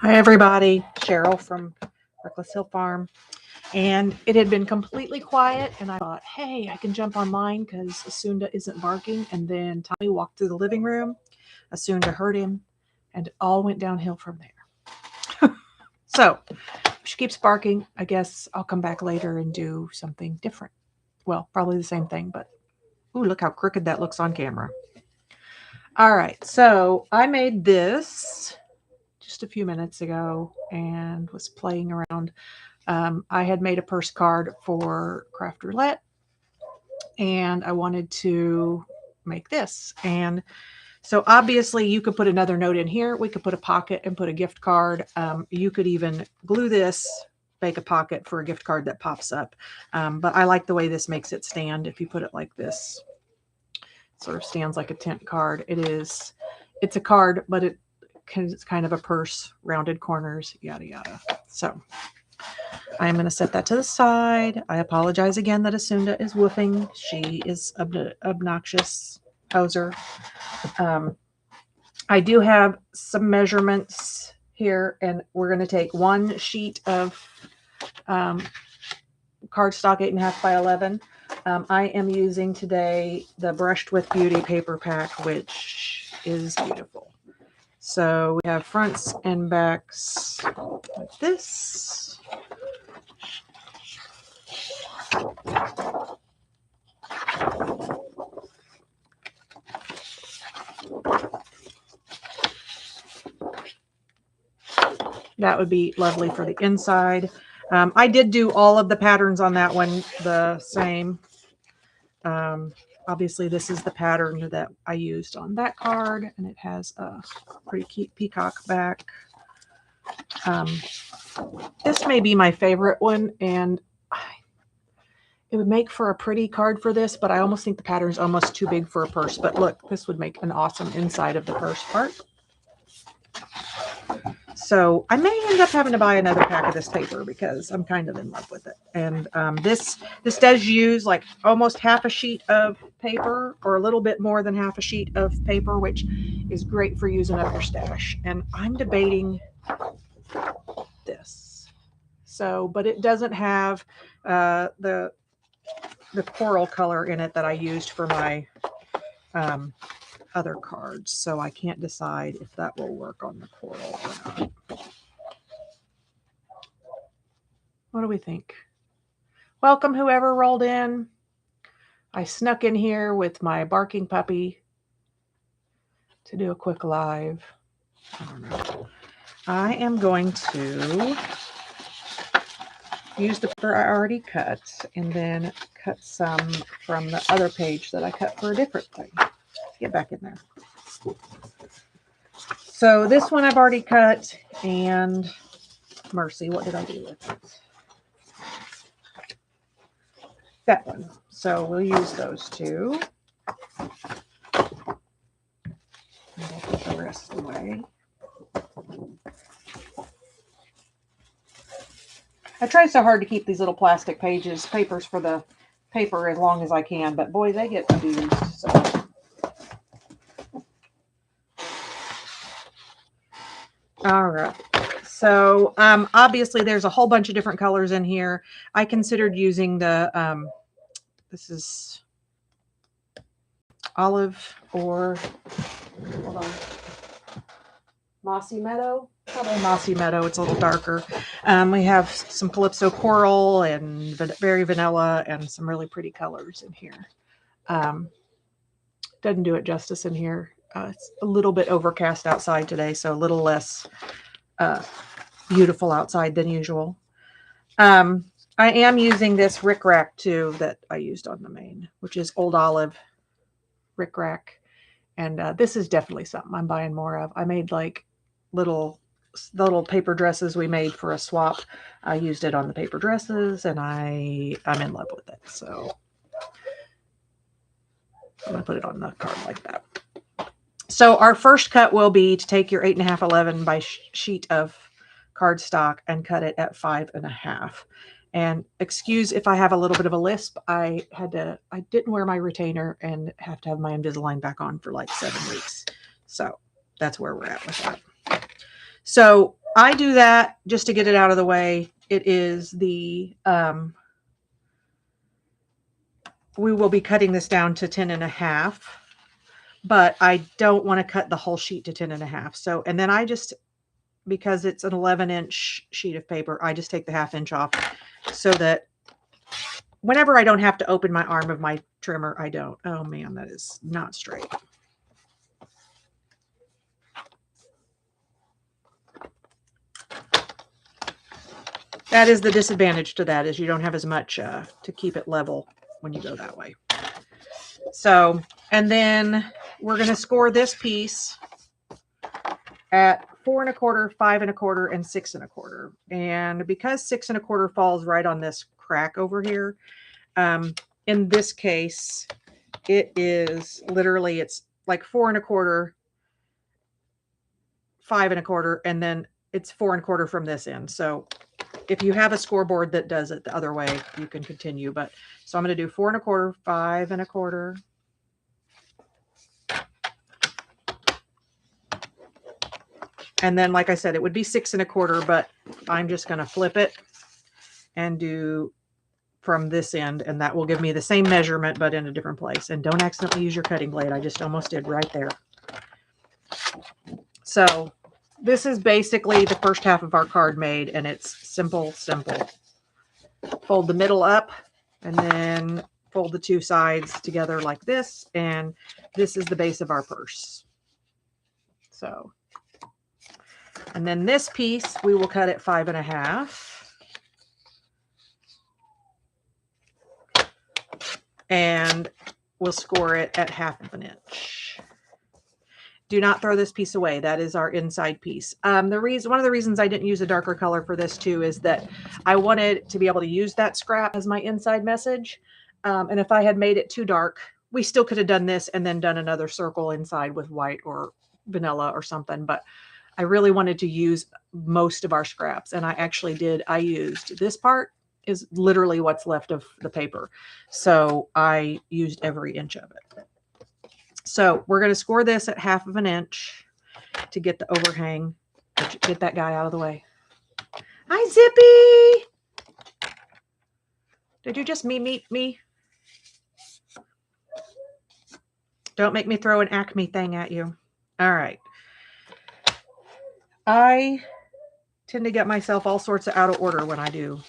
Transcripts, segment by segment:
Hi everybody, Cheryl from Reckless Hill Farm. And it had been completely quiet, and I thought, hey, I can jump online because Asunda isn't barking. And then Tommy walked through the living room. Asunda heard him, and it all went downhill from there. So if she keeps barking, I guess I'll come back later and do something different. Well, probably the same thing, but ooh, look how crooked that looks on camera. All right, so I made this just a few minutes ago and was playing around. I had made a purse card for craft roulette, and I wanted to make this. And so obviously you could put another note in here. We could put a pocket and put a gift card. You could even glue this, make a pocket for a gift card that pops up. But I like the way this makes it stand. If you put it like this, it sort of stands like a tent card. It's a card, but it's kind of a purse, rounded corners, yada, yada. So I'm going to set that to the side. I apologize again that Asunda is woofing. She is obnoxious poser. I do have some measurements here, and we're going to take one sheet of cardstock 8.5 by 11. I am using today the Brushed with Beauty paper pack, which is beautiful. So we have fronts and backs like this. That would be lovely for the inside. I did do all of the patterns on that one the same. Obviously, this is the pattern that I used on that card, and it has a pretty cute peacock back. This may be my favorite one, and it would make for a pretty card for this, but I almost think the pattern is almost too big for a purse. But look, this would make an awesome inside of the purse part. So I may end up having to buy another pack of this paper because I'm kind of in love with it. And this does use like almost half a sheet of paper, or a little bit more than half a sheet of paper, which is great for using up your stash. And I'm debating this. So, but it doesn't have the coral color in it that I used for my other cards. So I can't decide if that will work on the coral or not. What do we think? Welcome, whoever rolled in. I snuck in here with my barking puppy to do a quick live. I don't know. I am going to use the paper I already cut and then cut some from the other page that I cut for a different thing. Get back in there. So this one I've already cut, and mercy, what did I do with it? That one. So we'll use those two. And I'll put the rest away. I try so hard to keep these little plastic papers for the paper as long as I can, but boy, they get abused. So. All right. So obviously there's a whole bunch of different colors in here. I considered using the, this is olive, or, hold on, Mossy Meadow. Probably Mossy Meadow. It's a little darker. We have some Calypso Coral and Berry Vanilla and some really pretty colors in here. Doesn't do it justice in here. It's a little bit overcast outside today, so a little less beautiful outside than usual. I am using this rickrack too that I used on the main, which is Old Olive rickrack. And this is definitely something I'm buying more of. I made like the little paper dresses we made for a swap. I used it on the paper dresses, and I'm in love with it. So I'm going to put it on the card like that. So our first cut will be to take your 8.5 11 by sheet of cardstock and cut it at 5.5. And excuse if I have a little bit of a lisp. I didn't wear my retainer and have to have my Invisalign back on for like 7 weeks. So that's where we're at with that. So I do that just to get it out of the way. It is the, we will be cutting this down to 10.5, but I don't want to cut the whole sheet to 10.5. So, and then I just, because it's an 11-inch sheet of paper, I just take the 1/2 inch off so that whenever I don't have to open my arm of my trimmer, I don't. Oh man, that is not straight. That is the disadvantage to that, is you don't have as much to keep it level when you go that way. So, and then we're going to score this piece at 4 1/4, 5 1/4, and 6 1/4. And because 6 1/4 falls right on this crack over here, in this case, it is literally, it's like 4 1/4, 5 1/4, and then it's 4 1/4 from this end. So if you have a scoreboard that does it the other way, you can continue. But so I'm going to do 4 1/4, 5 1/4. And then, like I said, it would be 6 1/4, but I'm just going to flip it and do from this end, and that will give me the same measurement, but in a different place. And don't accidentally use your cutting blade. I just almost did right there. So this is basically the first half of our card made, and it's simple, simple. Fold the middle up and then fold the two sides together like this. And this is the base of our purse. So, and then this piece, we will cut at 5 1/2. And we'll score it at 1/2 inch. Do not throw this piece away. That is our inside piece. One of the reasons I didn't use a darker color for this too is that I wanted to be able to use that scrap as my inside message. And if I had made it too dark, we still could have done this and then done another circle inside with white or vanilla or something. But I really wanted to use most of our scraps. And I actually did. I used this part is literally what's left of the paper. So I used every inch of it. So we're going to score this at 1/2 inch to get the overhang. Get that guy out of the way. Hi, Zippy. Did you just meet me? Don't make me throw an Acme thing at you. All right. I tend to get myself all sorts of out of order when I do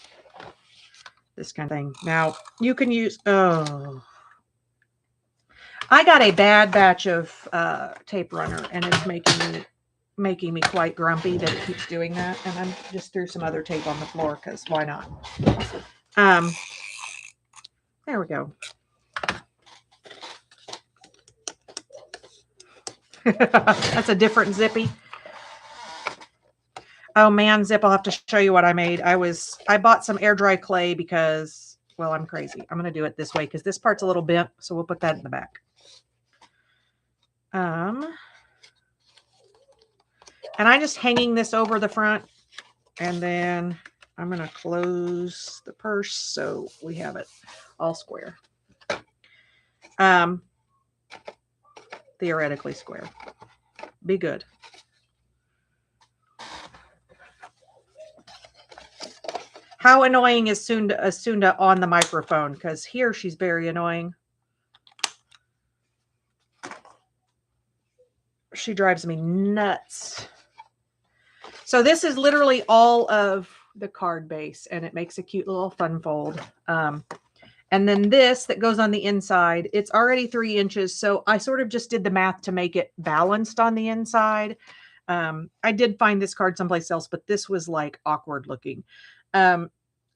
this kind of thing. Now, you can use, I got a bad batch of tape runner, and it's making me quite grumpy that it keeps doing that. And I'm just threw some other tape on the floor because why not? There we go. That's a different Zippy. Oh man, Zip, I'll have to show you what I made. I bought some air dry clay because, well, I'm crazy. I'm going to do it this way because this part's a little bent. So we'll put that in the back. And I'm just hanging this over the front, and then I'm going to close the purse so we have it all square. Theoretically square. Be good. How annoying is Sunda on the microphone? Because here she's very annoying. She drives me nuts. So this is literally all of the card base, and it makes a cute little fun fold. And then this that goes on the inside, it's already 3 inches. So I sort of just did the math to make it balanced on the inside. I did find this card someplace else, but this was like awkward looking.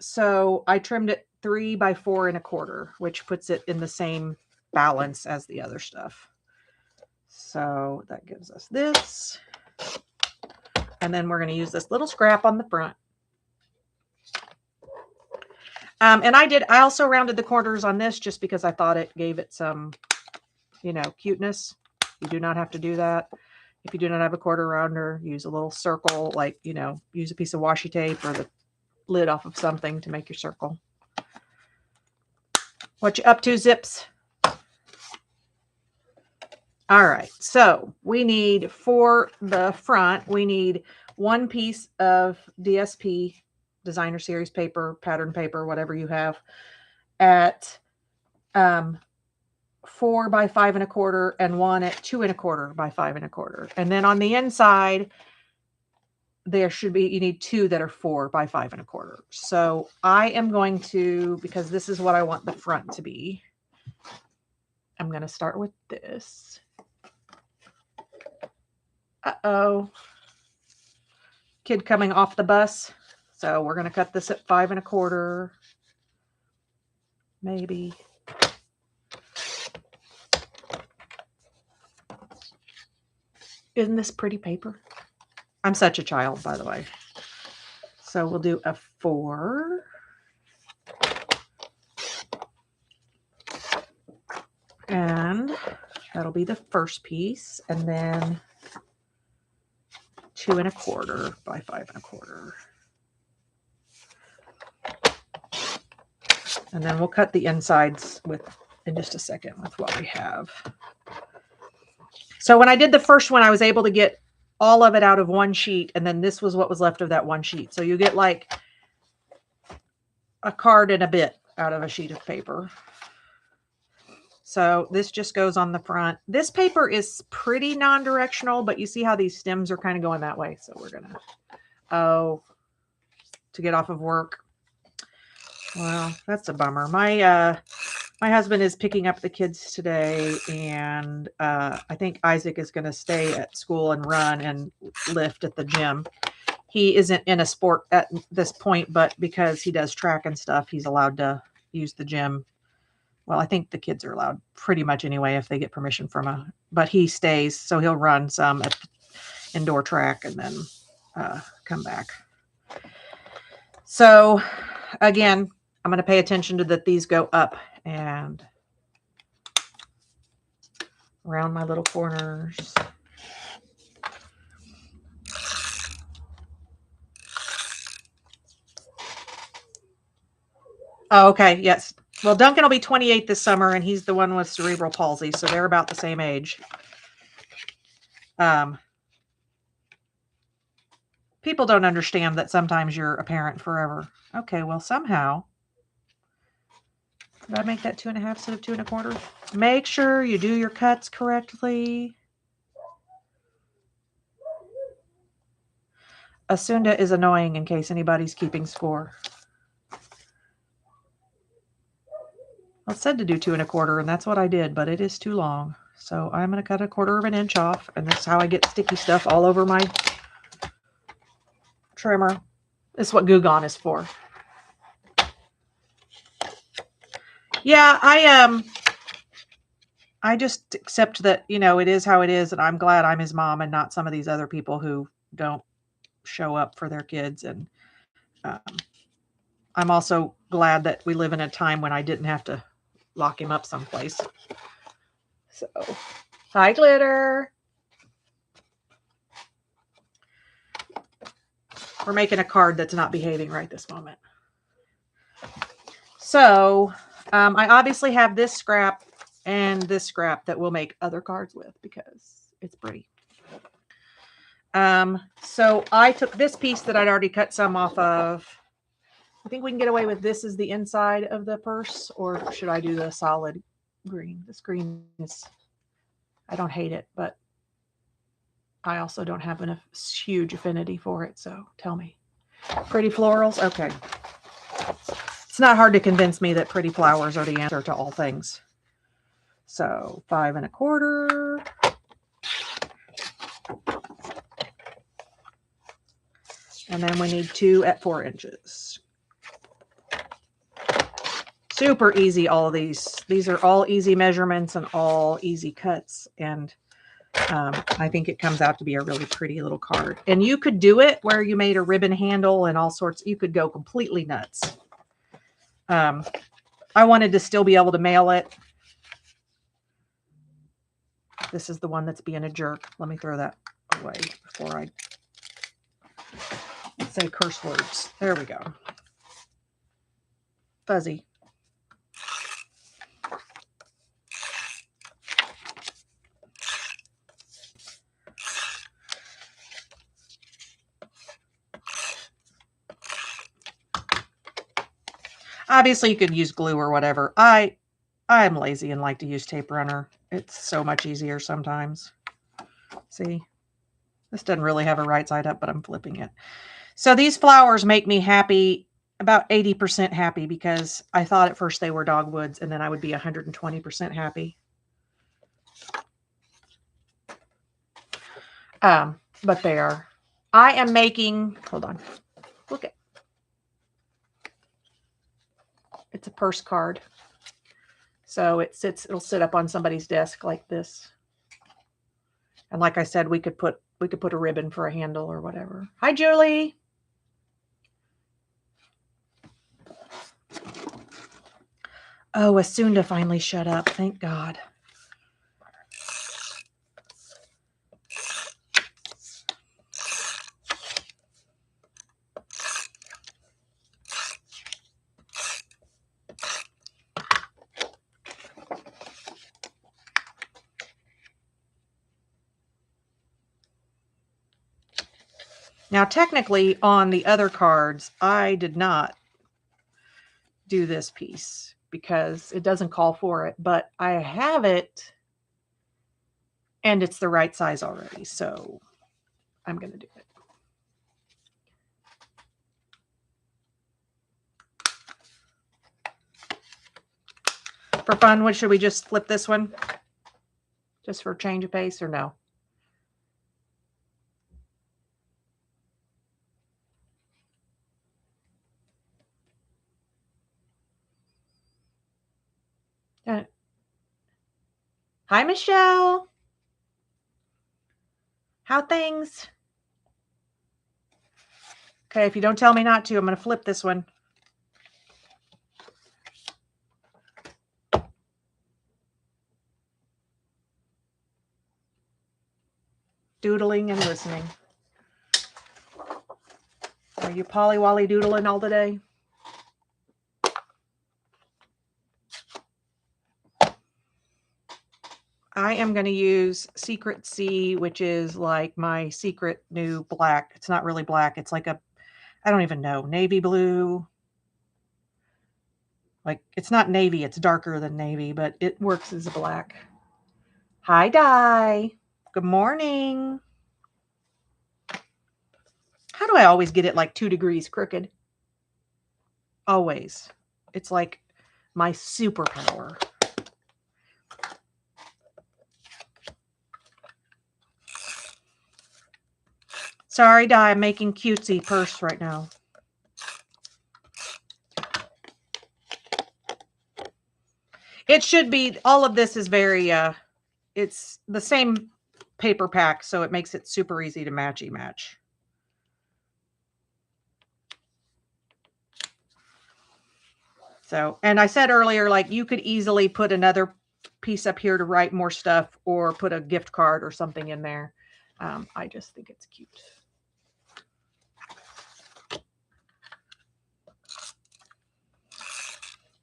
So I trimmed it 3 by 4 1/4, which puts it in the same balance as the other stuff. So that gives us this. And then we're going to use this little scrap on the front. And I also rounded the corners on this just because I thought it gave it some, cuteness. You do not have to do that. If you do not have a quarter rounder, use a little circle, like, use a piece of washi tape or the lid off of something to make your circle. What you up to, Zips? All right. So we need, for the front, we need one piece of DSP, designer series paper, pattern paper, whatever you have, at 4 by 5 1/4, and one at 2 1/4 by 5 1/4. And then on the inside, there should be, you need 2 that are 4 by 5 1/4. So I am going to, because this is what I want the front to be, I'm going to start with this. Uh-oh. Kid coming off the bus. So we're going to cut this at 5 1/4. Maybe. Isn't this pretty paper? I'm such a child, by the way. So we'll do a 4. And that'll be the first piece. And then 2 1/4 by 5 1/4. And then we'll cut the insides in just a second with what we have. So when I did the first one, I was able to get all of it out of one sheet, and then this was what was left of that one sheet. So you get like a card and a bit out of a sheet of paper. So this just goes on the front. This paper is pretty non-directional, but you see how these stems are kind of going that way. So we're gonna, to get off of work. Well, that's a bummer. My husband is picking up the kids today, and I think Isaac is going to stay at school and run and lift at the gym. He isn't in a sport at this point, but because he does track and stuff, he's allowed to use the gym. Well, I think the kids are allowed pretty much anyway if they get permission from but he stays, so he'll run some at indoor track and then come back. So again, I'm going to pay attention to that these go up and around my little corners. Oh, okay. Yes. Well, Duncan will be 28 this summer, and he's the one with cerebral palsy, so they're about the same age. People don't understand that sometimes you're a parent forever. Okay, well, somehow. Did I make that 2 1/2 instead of 2 1/4? Make sure you do your cuts correctly. Asunda is annoying in case anybody's keeping score. Well, it said to do 2 1/4, and that's what I did, but it is too long. So I'm going to cut 1/4 of an inch off, and this is how I get sticky stuff all over my trimmer. This is what Goo Gone is for. Yeah, I just accept that, it is how it is, and I'm glad I'm his mom and not some of these other people who don't show up for their kids. And I'm also glad that we live in a time when I didn't have to lock him up someplace. So, hi, Glitter. We're making a card that's not behaving right this moment. So, I obviously have this scrap and this scrap that we'll make other cards with because it's pretty. So I took this piece that I'd already cut some off of. I think we can get away with this as the inside of the purse, or should I do the solid green? This green is, I don't hate it, but I also don't have a huge affinity for it. So tell me. Pretty florals? Okay. It's not hard to convince me that pretty flowers are the answer to all things. So 5 1/4. And then we need 2 at 4 inches. Super easy, all of these. These are all easy measurements and all easy cuts. And I think it comes out to be a really pretty little card. And you could do it where you made a ribbon handle and all sorts. You could go completely nuts. I wanted to still be able to mail it. This is the one that's being a jerk. Let me throw that away before I say curse words. There we go. Fuzzy. Obviously, you could use glue or whatever. I'm lazy and like to use tape runner. It's so much easier sometimes. See, this doesn't really have a right side up, but I'm flipping it. So these flowers make me happy, about 80% happy, because I thought at first they were dogwoods, and then I would be 120% happy. But they are. I am making, hold on, look at, it's a purse card. So it'll sit up on somebody's desk like this. And like I said, we could put a ribbon for a handle or whatever. Hi, Julie. Oh, Asunda finally shut up. Thank God. Now, technically, on the other cards, I did not do this piece because it doesn't call for it, but I have it and it's the right size already, so I'm going to do it. For fun, what should we just flip this one? Just for change of pace or no? Hi, Michelle. How things? Okay, if you don't tell me not to, I'm going to flip this one. Doodling and listening. Are you polly-wally doodling all the day? I am going to use Secret Sea, which is like my secret new black. It's not really black. It's like a, I don't even know, navy blue. Like, it's not navy. It's darker than navy, but it works as a black. Hi, Di. Good morning. How do I always get it like 2 degrees crooked? Always. It's like my superpower. Sorry, Di, I'm making cutesy purse right now. It should be, all of this is very, it's the same paper pack, so it makes it super easy to matchy match. So, and I said earlier, like you could easily put another piece up here to write more stuff or put a gift card or something in there. I just think it's cute.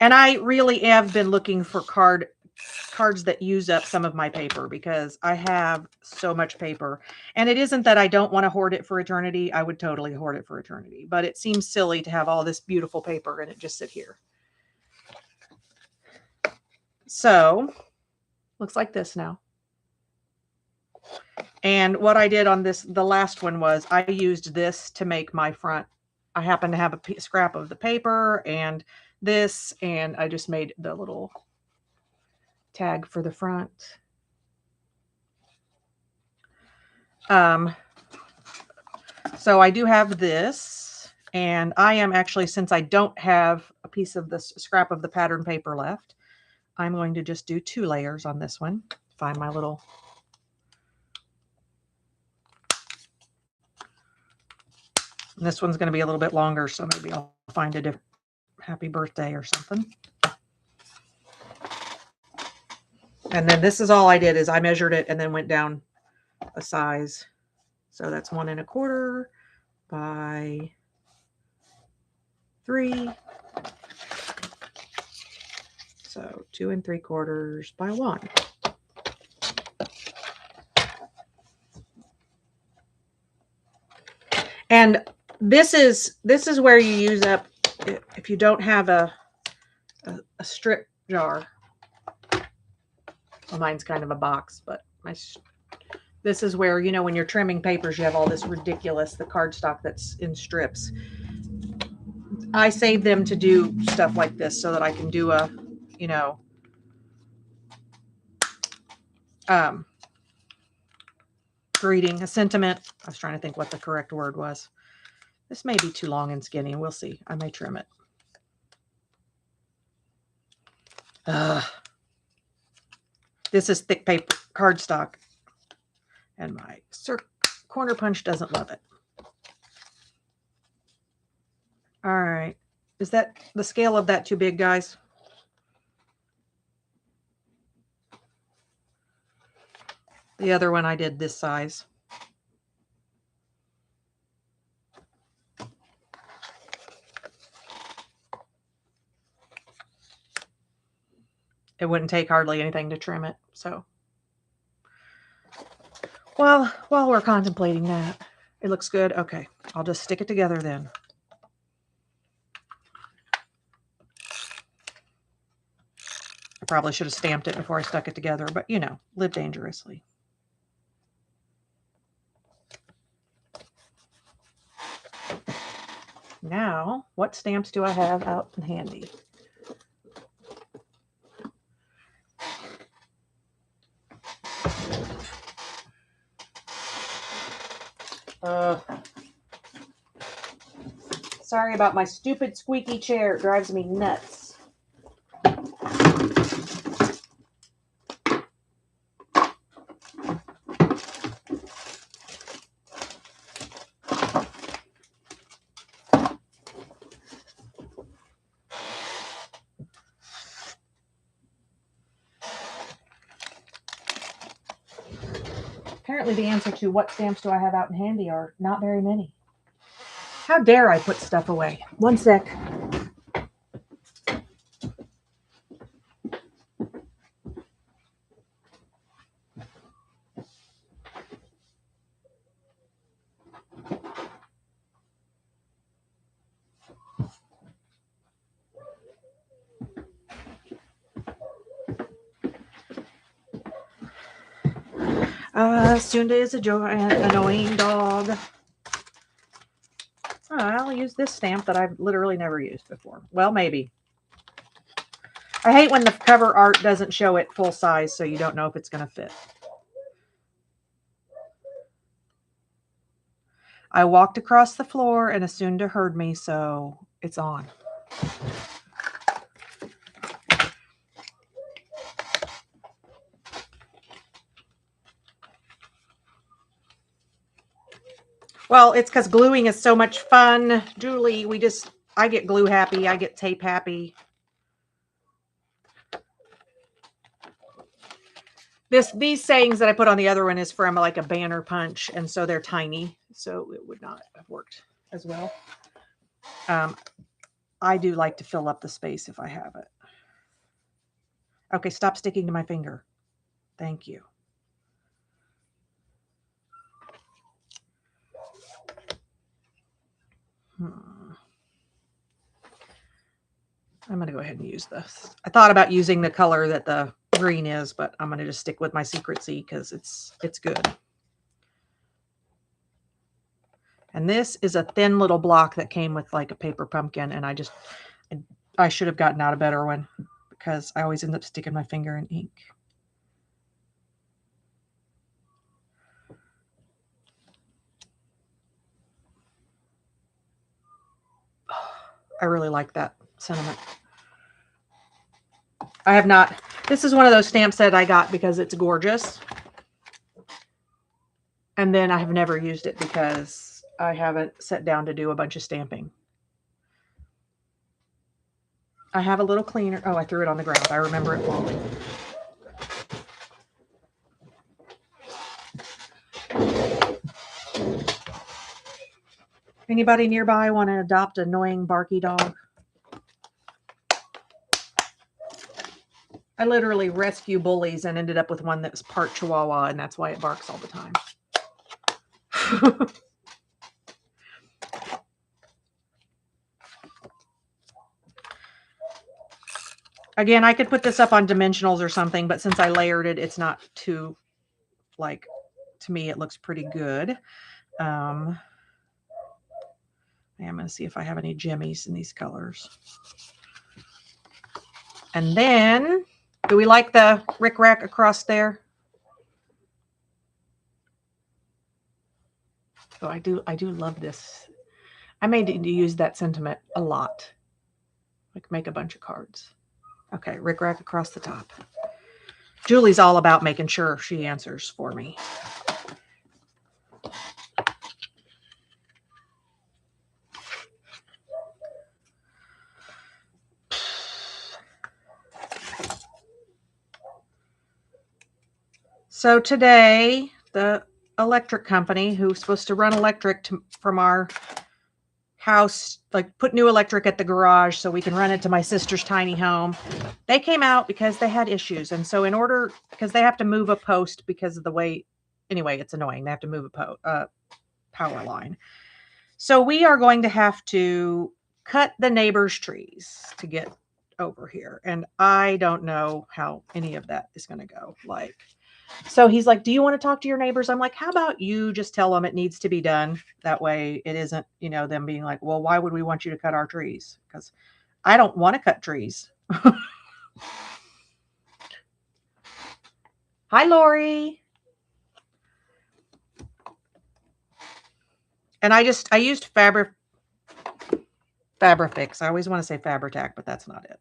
And I really have been looking for cards that use up some of my paper because I have so much paper. And it isn't that I don't want to hoard it for eternity. I would totally hoard it for eternity. But it seems silly to have all this beautiful paper and it just sit here. So, looks like this now. And what I did on this, the last one was I used this to make my front. I happen to have a scrap of the paper and this, and I just made the little tag for the front. So I do have this, and I am actually, since I don't have a piece of this scrap of the pattern paper left, I'm going to just do 2 layers on this one. Find my little, and this one's going to be a little bit longer, so maybe I'll find a different happy birthday or something. And then this is all I did is I measured it and then went down a size. So that's 1 1/4 by 3. So 2 3/4 by 1. And this is where you use up, if you don't have a a strip jar. Well, mine's kind of a box, but this is where, you know, when you're trimming papers, you have all this ridiculous, the cardstock that's in strips. I save them to do stuff like this so that I can do a, you know, greeting, a sentiment. I was trying to think what the correct word was. This may be too long and skinny. We'll see. I may trim it. This is thick paper cardstock, and my corner punch doesn't love it. All right. Is that the scale of that too big, guys? The other one I did this size. It wouldn't take hardly anything to trim it. So, well, while we're contemplating that, it looks good. Okay, I'll just stick it together then. I probably should have stamped it before I stuck it together, but you know, live dangerously. Now, what stamps do I have out and handy? Sorry about my stupid squeaky chair. It drives me nuts. Apparently the answer to what stamps do I have out and handy are not very many. How dare I put stuff away? One sec. Sunda is a annoying dog. Oh, I'll use this stamp that I've literally never used before. Well, maybe. I hate when the cover art doesn't show it full size, so you don't know if it's going to fit. I walked across the floor and Asunda heard me, so it's on. Well, it's because gluing is so much fun. Julie, I get glue happy. I get tape happy. These sayings that I put on the other one is from like a banner punch, and so they're tiny, so it would not have worked as well. I do like to fill up the space if I have it. Okay, stop sticking to my finger. Thank you. I'm going to go ahead and use this. I thought about using the color that the green is, but I'm going to just stick with my Secret Sea because it's good. And this is a thin little block that came with like a paper pumpkin, and I should have gotten out a better one because I always end up sticking my finger in ink. I really like that sentiment. I have not. This is one of those stamps that I got because it's gorgeous. And then I have never used it because I haven't sat down to do a bunch of stamping. I have a little cleaner. Oh, I threw it on the ground. I remember it falling. Anybody nearby want to adopt an annoying barky dog? I literally rescue bullies and ended up with one that was part Chihuahua, and that's why it barks all the time. Again, I could put this up on dimensionals or something, but since I layered it, it's not too, like, to me, it looks pretty good. I'm going to see if I have any jimmies in these colors. And then, do we like the rickrack across there? Oh, I do love this. I may need to use that sentiment a lot. Like make a bunch of cards. Okay, rickrack across the top. Julie's all about making sure she answers for me. So today, the electric company who's supposed to run electric from our house, like put new electric at the garage so we can run it to my sister's tiny home, they came out because they had issues. And so because they have to move a post because of the way, anyway, it's annoying. They have to move a power line. So we are going to have to cut the neighbor's trees to get over here. And I don't know how any of that is going to go. Like, so he's like, do you want to talk to your neighbors? I'm like, how about you just tell them it needs to be done? That way it isn't, them being like, well, why would we want you to cut our trees? Because I don't want to cut trees. Hi, Lori. And I used Fabrifix. I always want to say Fabri-Tac, but that's not it.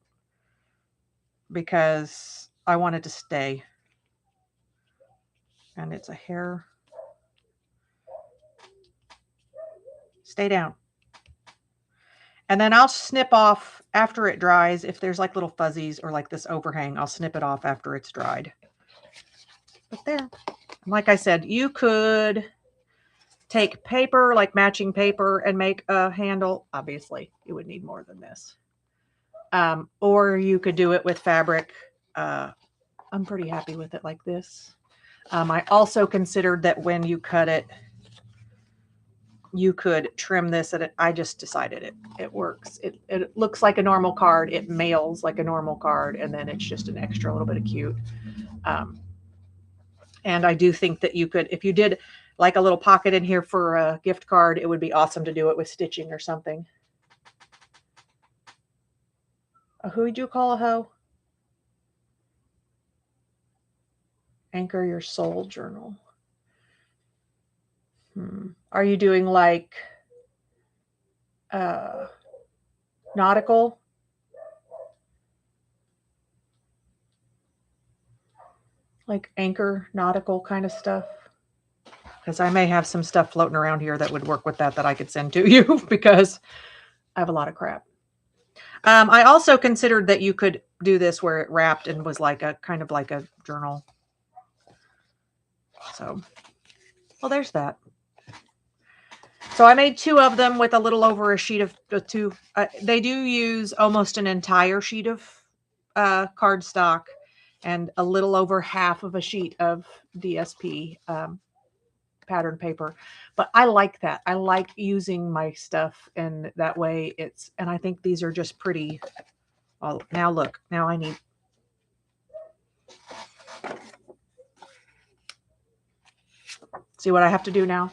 Because I want it to stay. And it's a hair. Stay down. And then I'll snip off after it dries. If there's like little fuzzies or like this overhang, I'll snip it off after it's dried. But there. Like I said, you could take paper, like matching paper, and make a handle. Obviously, you would need more than this. Or you could do it with fabric. I'm pretty happy with it like this. I also considered that when you cut it, you could trim this, and I just decided it works. It looks like a normal card. It mails like a normal card, and then it's just an extra little bit of cute. And I do think that you could, if you did like a little pocket in here for a gift card, it would be awesome to do it with stitching or something. Who would you call a hoe? Anchor your soul journal. Are you doing like nautical? Like anchor nautical kind of stuff? Because I may have some stuff floating around here that would work with that I could send to you because I have a lot of crap. I also considered that you could do this where it wrapped and was like a kind of like a journal. So, well, there's that. So I made 2 of them with a little over a sheet of 2. They do use almost an entire sheet of cardstock and a little over half of a sheet of DSP pattern paper. But I like that. I like using my stuff, and that way and I think these are just pretty. Oh, now look. Now I need. See what I have to do now?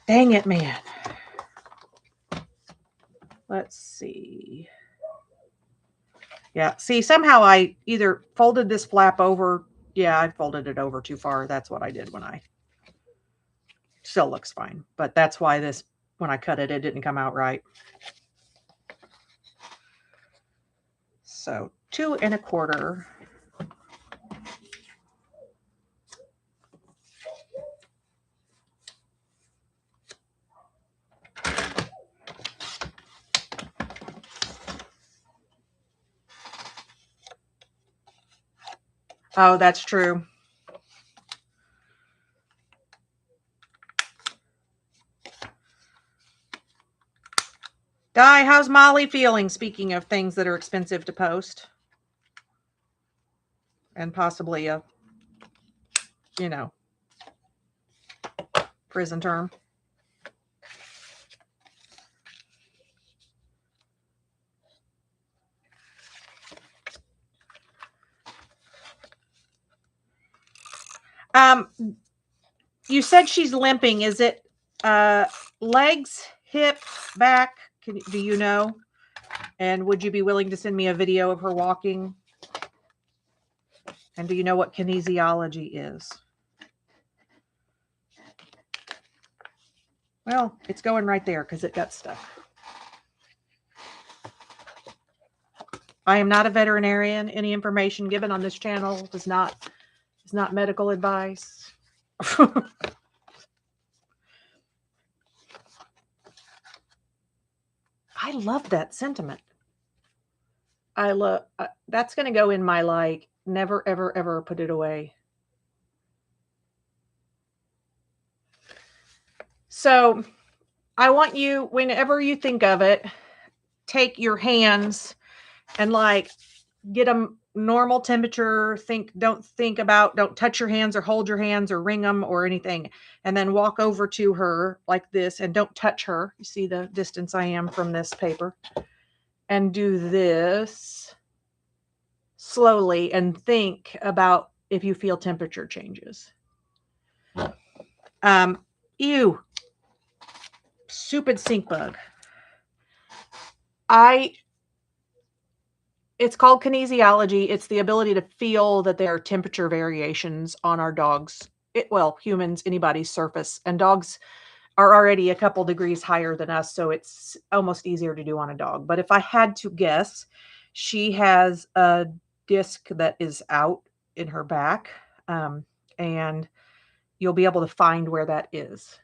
Dang it, man. Let's see. Yeah, see, somehow I either folded this flap over. Yeah, I folded it over too far. That's what I did when I. Still looks fine, but that's why when I cut it, it didn't come out right. So 2 1/4. Oh, that's true. Di, how's Molly feeling? Speaking of things that are expensive to post. And possibly a, prison term. You said she's limping. Is it legs, hip, back? Do you know? And would you be willing to send me a video of her walking? And do you know what kinesiology is? Well, it's going right there because it got stuck. I am not a veterinarian. Any information given on this channel is not medical advice. I love that sentiment. I love that's going to go in my like never ever ever put it away. So I want you, whenever you think of it, take your hands and like get them normal temperature. Don't touch your hands or hold your hands or wring them or anything. And then walk over to her like this and don't touch her. You see the distance I am from this paper. And do this slowly and think about if you feel temperature changes. Ew. Stupid sink bug. It's called kinesiology. It's the ability to feel that there are temperature variations on our dogs. Humans, anybody's surface. And dogs are already a couple degrees higher than us, so it's almost easier to do on a dog. But if I had to guess, she has a disc that is out in her back, and you'll be able to find where that is.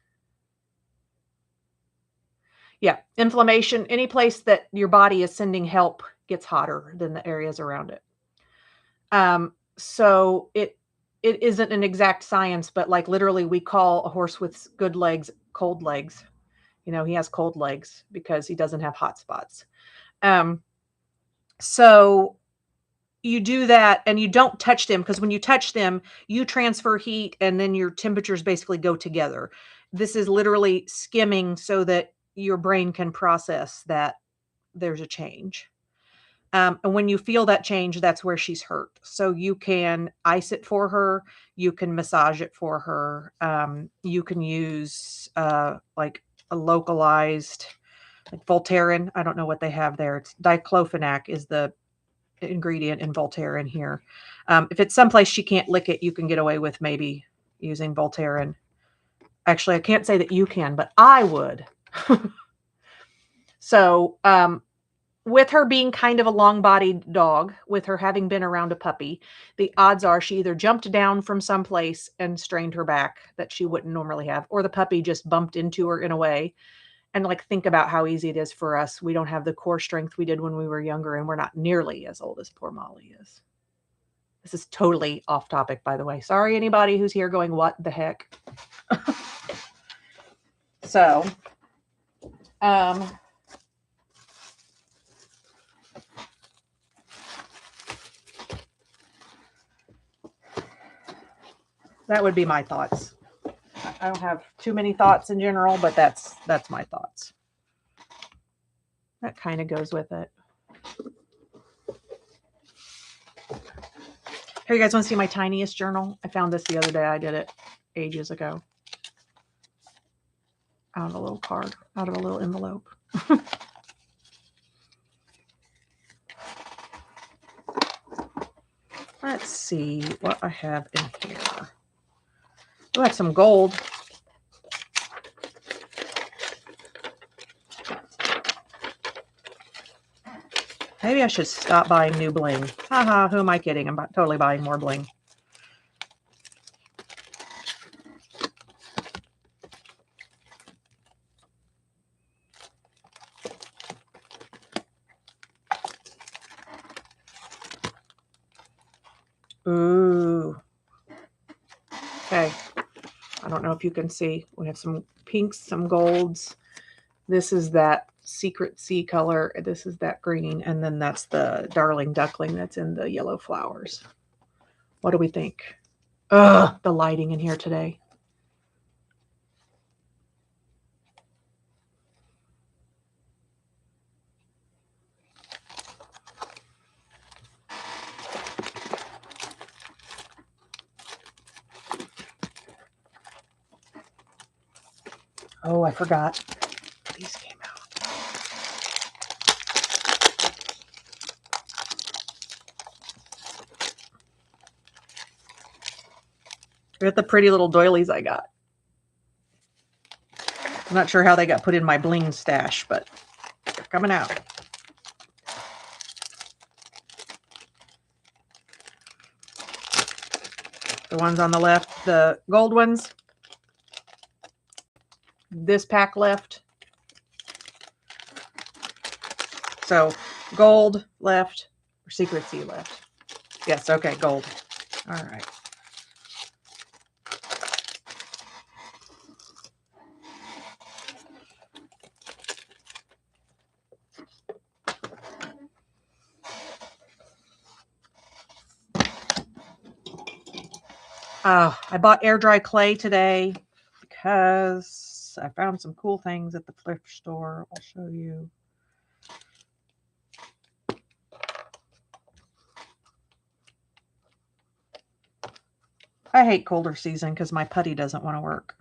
Yeah, inflammation, any place that your body is sending help gets hotter than the areas around it. So it isn't an exact science, but like literally we call a horse with good legs cold legs. You know, he has cold legs because he doesn't have hot spots. So you do that and you don't touch them, because when you touch them, you transfer heat and then your temperatures basically go together. This is literally skimming so that your brain can process that there's a change. And when you feel that change, that's where she's hurt. So you can ice it for her. You can massage it for her. You can use like a localized like Voltaren. I don't know what they have there. It's diclofenac is the ingredient in Voltaren here. If it's someplace she can't lick it, you can get away with maybe using Voltaren. Actually, I can't say that you can, but I would. So, with her being kind of a long-bodied dog, with her having been around a puppy, the odds are she either jumped down from someplace and strained her back that she wouldn't normally have, or the puppy just bumped into her in a way. And like, think about how easy it is for us. We don't have the core strength we did when we were younger, and we're not nearly as old as poor Molly is. This is totally off topic, by the way. Sorry, anybody who's here going, what the heck? So, that would be my thoughts. I don't have too many thoughts in general, but that's my thoughts. That kind of goes with it. Here, you guys want to see my tiniest journal? I found this the other day. I did it ages ago. Out of a little card, out of a little envelope. Let's see what I have in here. Oh, I have some gold. Maybe I should stop buying new bling. Haha, who am I kidding? I'm totally buying more bling. Ooh. Okay. I don't know if you can see. We have some pinks, some golds. This is that secret sea color. This is that green. And then that's the darling duckling that's in the yellow flowers. What do we think? Ugh, the lighting in here today. Oh, I forgot. These came out. Look at the pretty little doilies I got. I'm not sure how they got put in my bling stash, but they're coming out. The ones on the left, the gold ones. This pack left. So gold left, or Secret Sea left. Yes, okay, gold. All right. I bought air dry clay today because I found some cool things at the thrift store. I'll show you. I hate colder season because my putty doesn't want to work.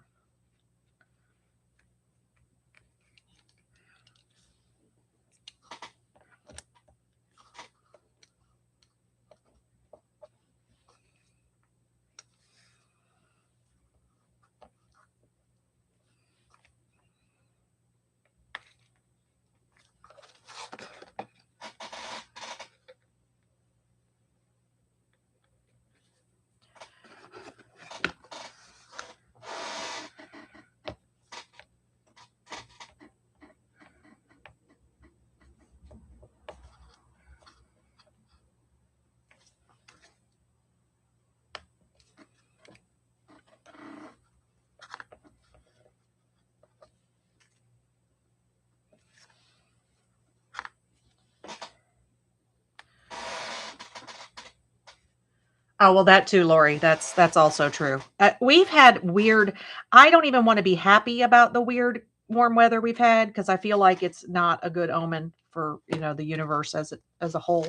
Oh, well, that too, Lori. That's also true. We've had weird, I don't even want to be happy about the weird warm weather we've had because I feel like it's not a good omen for, the universe as a whole.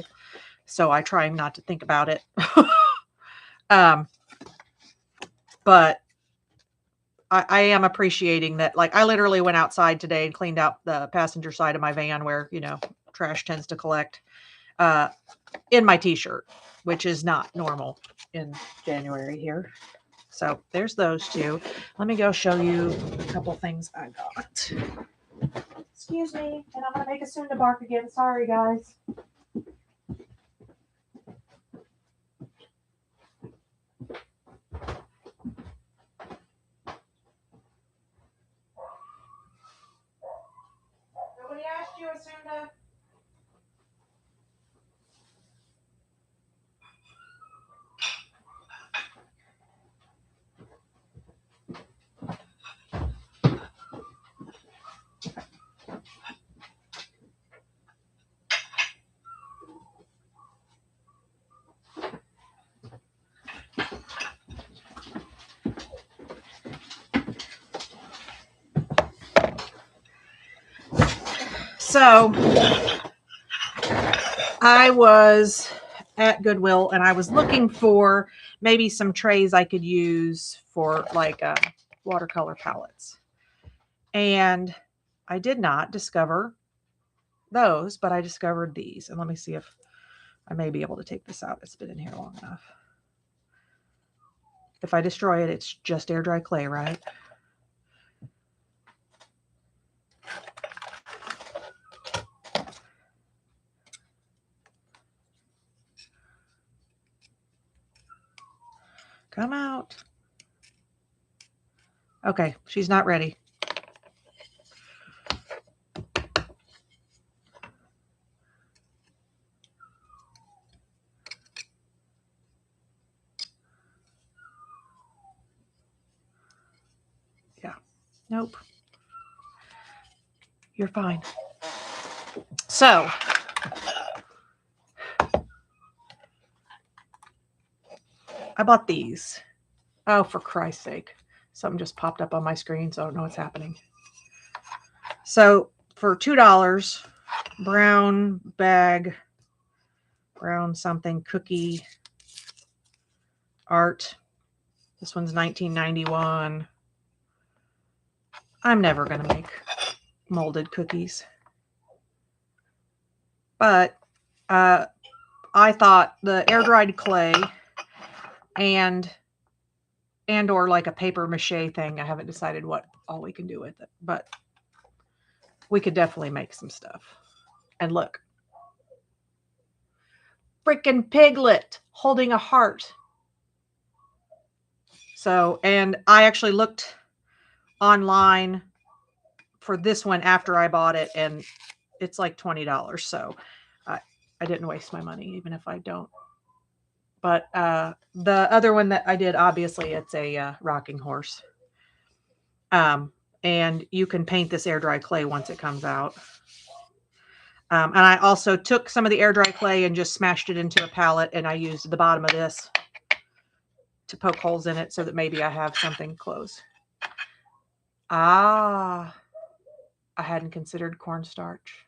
So I try not to think about it. But I am appreciating that. Like, I literally went outside today and cleaned out the passenger side of my van where, trash tends to collect, in my t-shirt, which is not normal in January here. So there's those two. Let me go show you a couple things I got. Excuse me, and I'm going to make a soon to bark again. Sorry, guys. Nobody asked you, Asunda. So I was at Goodwill and I was looking for maybe some trays I could use for like watercolor palettes. And I did not discover those, but I discovered these. And let me see if I may be able to take this out. It's been in here long enough. If I destroy it, it's just air dry clay, right? Come out. Okay, she's not ready. Yeah. Nope. You're fine. So, I bought these. Oh, for Christ's sake. Something just popped up on my screen, so I don't know what's happening. So, for $2, brown bag, brown something, cookie art. This one's 1991. I'm never going to make molded cookies. But I thought the air dried clay and or like a paper mache thing. I haven't decided what all we can do with it, but we could definitely make some stuff. And look, freaking Piglet holding a heart. So, and I actually looked online for this one after I bought it, and it's like $20. So I didn't waste my money, even if I don't. But the other one that I did, obviously, it's a rocking horse. And you can paint this air dry clay once it comes out. And I also took some of the air dry clay and just smashed it into a palette, and I used the bottom of this to poke holes in it so that maybe I have something close. I hadn't considered cornstarch.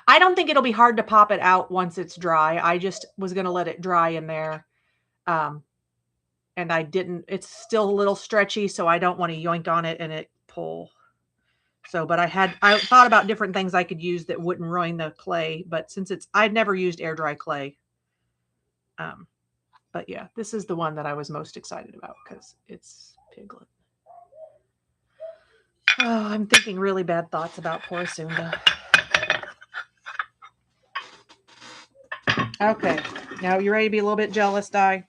I don't think it'll be hard to pop it out once it's dry. I just was going to let it dry in there. And I didn't, it's still a little stretchy, so I don't want to yoink on it and it pull. So, but I thought about different things I could use that wouldn't ruin the clay, but since I'd never used air dry clay. But yeah, this is the one that I was most excited about because it's Piglet. Oh, I'm thinking really bad thoughts about poor Sunda. Okay, now you ready to be a little bit jealous, Di?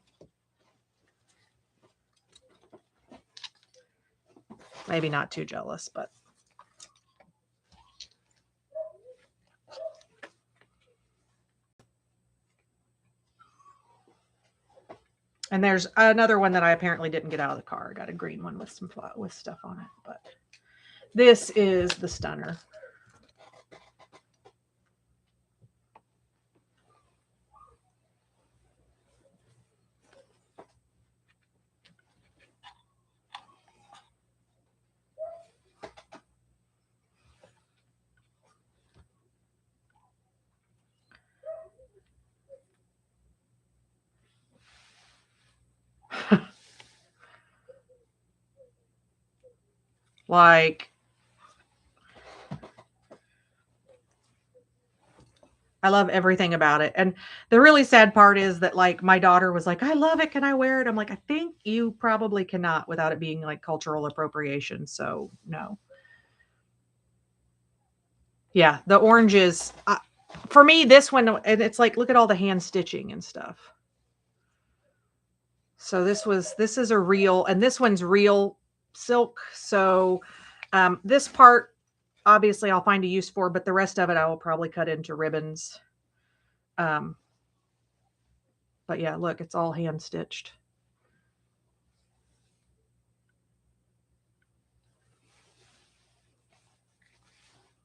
Maybe not too jealous, but. And there's another one that I apparently didn't get out of the car. I got a green one with some with stuff on it, but this is the stunner. Like, I love everything about it. And the really sad part is that, like, my daughter was like, I love it. Can I wear it? I'm like, I think you probably cannot without it being like cultural appropriation. So no. Yeah. The orange is, for me, this one, and it's like, look at all the hand stitching and stuff. So this is a real, and this one's real silk. So this part, obviously I'll find a use for, but the rest of it I will probably cut into ribbons. But yeah, look, it's all hand stitched.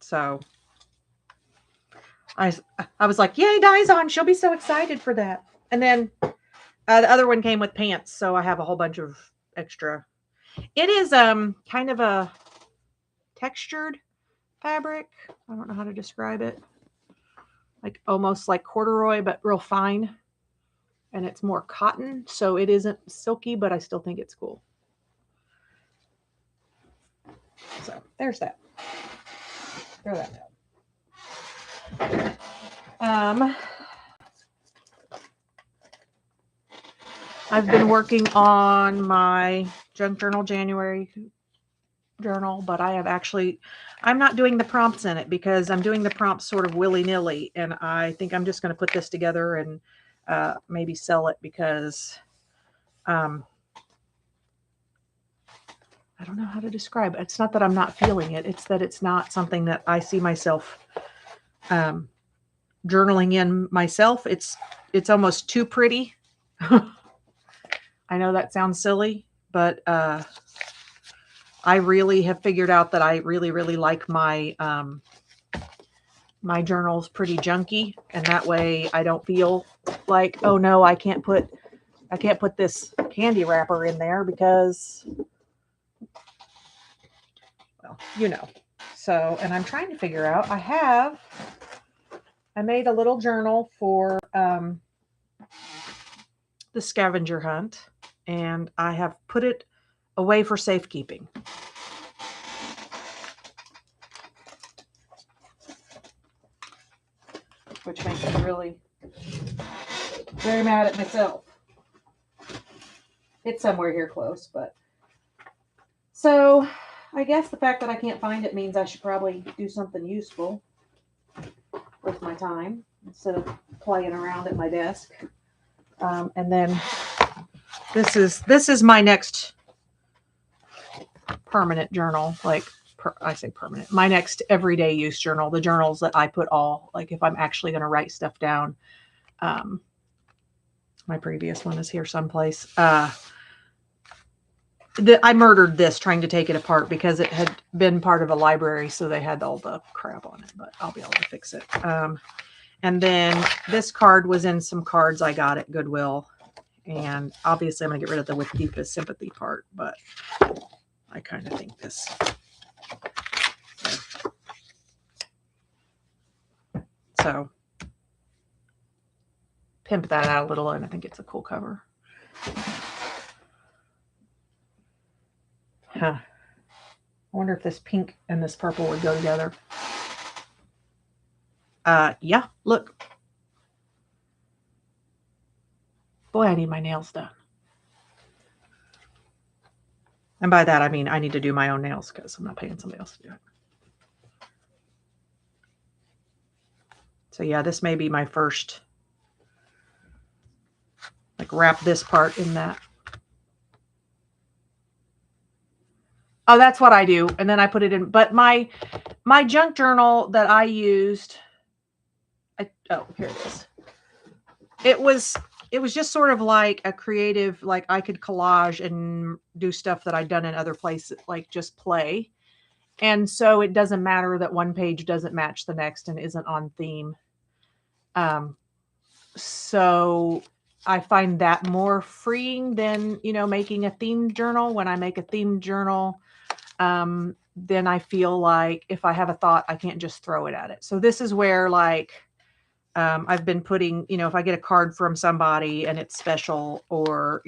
So I was like, yay, Di's on. She'll be so excited for that. And then the other one came with pants. So I have a whole bunch of extra. It is kind of a textured fabric. I don't know how to describe it. Like almost like corduroy, but real fine. And it's more cotton. So it isn't silky, but I still think it's cool. So there's that. Throw that out. I've been working on my Junk Journal January journal, but I'm not doing the prompts in it because I'm doing the prompts sort of willy-nilly, and I think I'm just going to put this together and maybe sell it because I don't know how to describe it. It's not that I'm not feeling it. It's that it's not something that I see myself journaling in myself. It's almost too pretty. I know that sounds silly, but I really have figured out that I really, really like my my journals pretty junky, and that way I don't feel like, oh no, I can't put this candy wrapper in there because, well, you know. So, and I'm trying to figure out, I made a little journal for the scavenger hunt, and I have put it away for safekeeping. which makes me really very mad at myself. It's somewhere here close, but so I guess the fact that I can't find it means I should probably do something useful with my time instead of playing around at my desk. And then this is my next permanent journal. Like I say permanent, my next everyday use journal. The journals that I put all, like if I'm actually going to write stuff down. My previous one is here someplace. I murdered this trying to take it apart because it had been part of a library, so they had all the crap on it, but I'll be able to fix it. And then this card was in some cards I got at Goodwill. And obviously I'm going to get rid of the with deepest sympathy part, but I kind of think this. So pimp that out a little, and I think it's a cool cover. Huh. I wonder if this pink and this purple would go together. Yeah, look. Boy, I need my nails done. And by that, I mean I need to do my own nails because I'm not paying somebody else to do it. So yeah, this may be my first, like wrap this part in that. Oh, that's what I do. And then I put it in. But my junk journal that I used, oh, here it is. It was just sort of like a creative, like I could collage and do stuff that I'd done in other places, like just play. And so it doesn't matter that one page doesn't match the next and isn't on theme. So I find that more freeing than, making a themed journal. When I make a themed journal, then I feel like if I have a thought, I can't just throw it at it. So this is where like, I've been putting, if I get a card from somebody and it's special, or,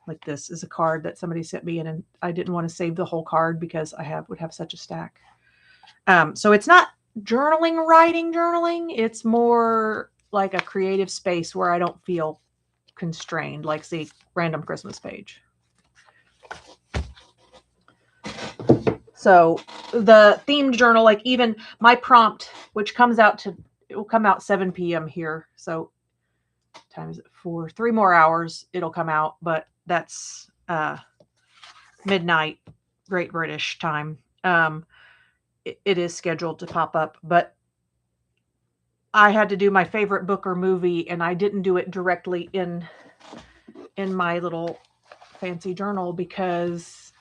like this is a card that somebody sent me and I didn't want to save the whole card because I would have such a stack. So it's not journaling. It's more like a creative space where I don't feel constrained, like the random Christmas page. So the themed journal, like even my prompt, which it will come out 7 p.m. here. So time is it 4, 3 more hours, it'll come out, but that's midnight, Great British time. It is scheduled to pop up, but I had to do my favorite book or movie, and I didn't do it directly in my little fancy journal because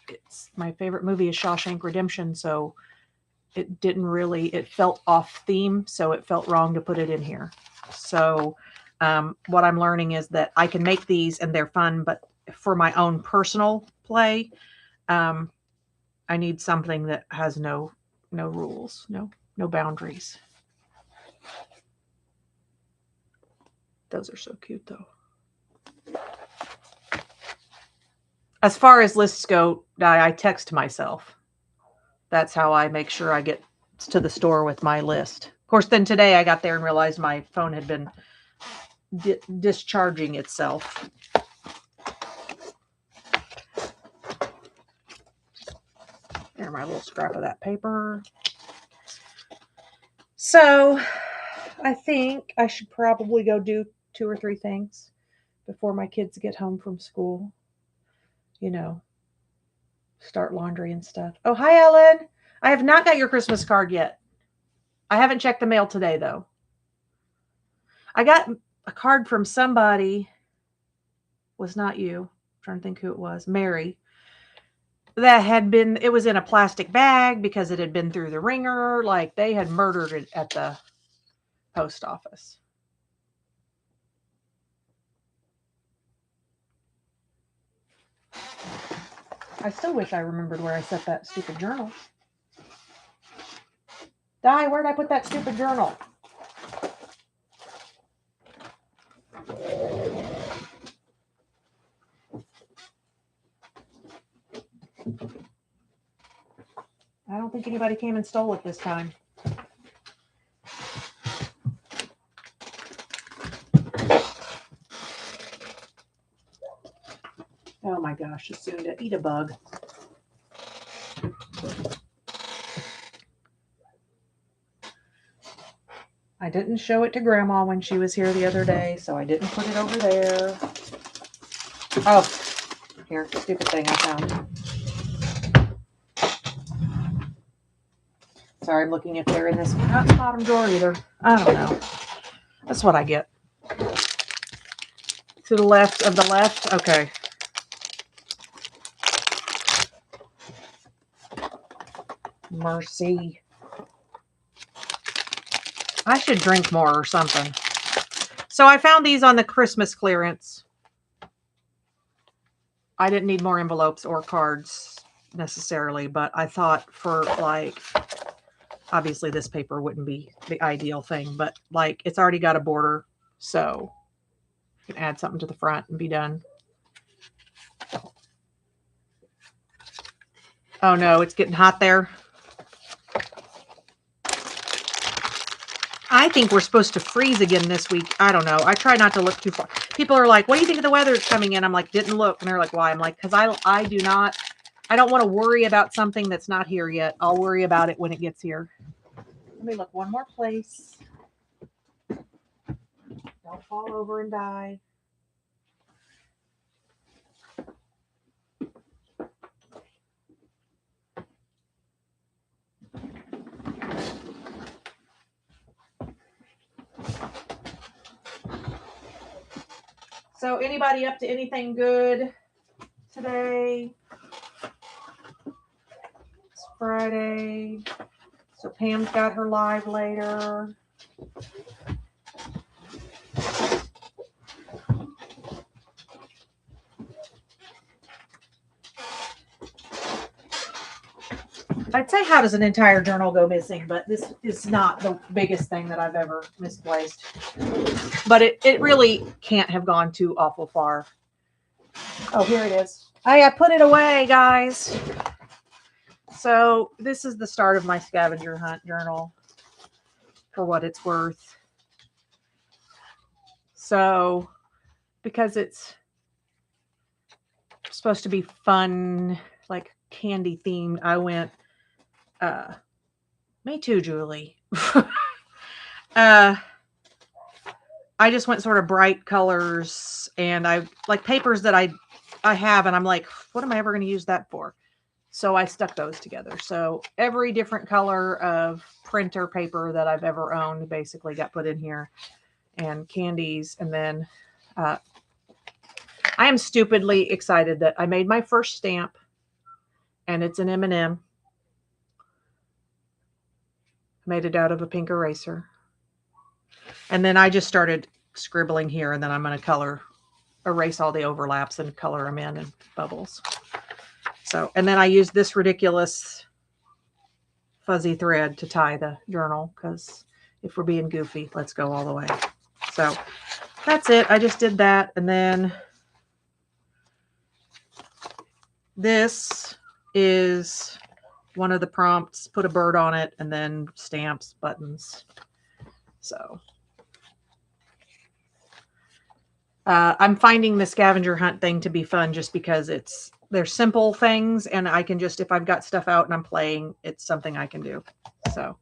my favorite movie is Shawshank Redemption, so it felt off theme, so it felt wrong to put it in here. So what I'm learning is that I can make these and they're fun, but for my own personal play, I need something that has no rules, no boundaries. Those are so cute though. As far as lists go, I text myself. That's how I make sure I get to the store with my list. Of course, then today I got there and realized my phone had been discharging itself. There's my little scrap of that paper. So I think I should probably go do 2 or 3 things before my kids get home from school. Start laundry and stuff. Oh, hi, Ellen. I have not got your Christmas card yet. I haven't checked the mail today, though. I got a card from somebody. Was not you. I'm trying to think who it was. Mary. It was in a plastic bag because it had been through the ringer. Like they had murdered it at the post office. I still wish I remembered where I set that stupid journal. Di, where'd I put that stupid journal? I don't think anybody came and stole it this time. gosh, Asunda, eat a bug. I didn't show it to Grandma when she was here the other day, so I didn't put it over there. Oh, here, stupid thing I found. Sorry, I'm looking if they're in this not bottom drawer either. I don't know. That's what I get. To the left of the left? Okay. Mercy. I should drink more or something. So I found these on the Christmas clearance. I didn't need more envelopes or cards necessarily, but I thought for like, obviously this paper wouldn't be the ideal thing, but like it's already got a border, so you can add something to the front and be done. Oh no, it's getting hot there. I think we're supposed to freeze again this week. I don't know. I try not to look too far. People are like, what do you think of the weather that's coming in? I'm like, didn't look. And they're like, why? I'm like, because I don't want to worry about something that's not here yet. I'll worry about it when it gets here. Let me look one more place. Don't fall over and die. So anybody up to anything good today? It's Friday. So Pam's got her live later. I'd say how does an entire journal go missing, but this is not the biggest thing that I've ever misplaced. But it really can't have gone too awful far. Oh, here it is. I put it away, guys. So this is the start of my scavenger hunt journal, for what it's worth. So because it's supposed to be fun, like candy themed, I went me too, Julie. I just went sort of bright colors, and I like papers that I have, and I'm like, what am I ever going to use that for? So I stuck those together. So every different color of printer paper that I've ever owned basically got put in here, and candies. And then I am stupidly excited that I made my first stamp, and it's an M&M. Made it out of a pink eraser. And then I just started scribbling here, and then I'm going to erase all the overlaps and color them in and bubbles. So, and then I used this ridiculous fuzzy thread to tie the journal, because if we're being goofy, let's go all the way. So that's it. I just did that. And then this is one of the prompts, put a bird on it, and then stamps, buttons. So I'm finding the scavenger hunt thing to be fun just because they're simple things, and I can just, if I've got stuff out and I'm playing, it's something I can do. So,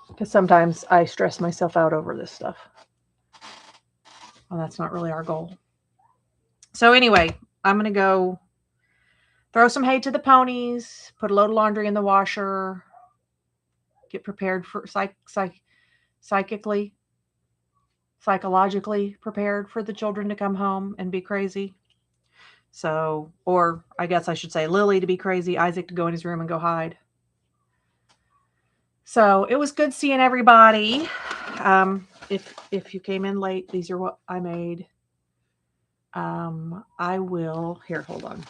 because sometimes I stress myself out over this stuff. Well, that's not really our goal. So anyway, I'm going to go throw some hay to the ponies, put a load of laundry in the washer, get prepared for psychologically prepared for the children to come home and be crazy. So, or I guess I should say Lily to be crazy, Isaac to go in his room and go hide. So it was good seeing everybody. If you came in late, these are what I made. I will, here, hold on.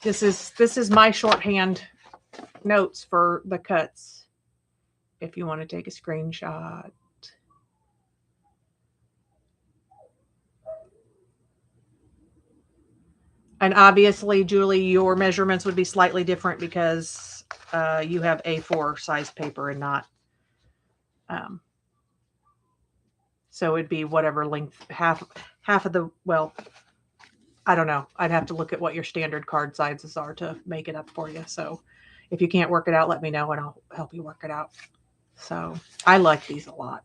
This is my shorthand notes for the cuts, if you want to take a screenshot. And obviously, Julie, your measurements would be slightly different because you have A4 size paper and not So it'd be whatever length, half of the, well, I don't know. I'd have to look at what your standard card sizes are to make it up for you. So if you can't work it out, let me know and I'll help you work it out. So I like these a lot.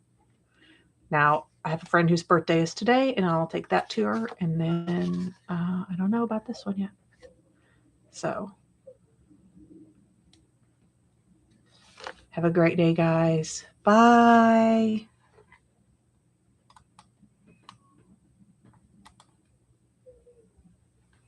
Now, I have a friend whose birthday is today, and I'll take that to her. And then I don't know about this one yet. So have a great day, guys. Bye.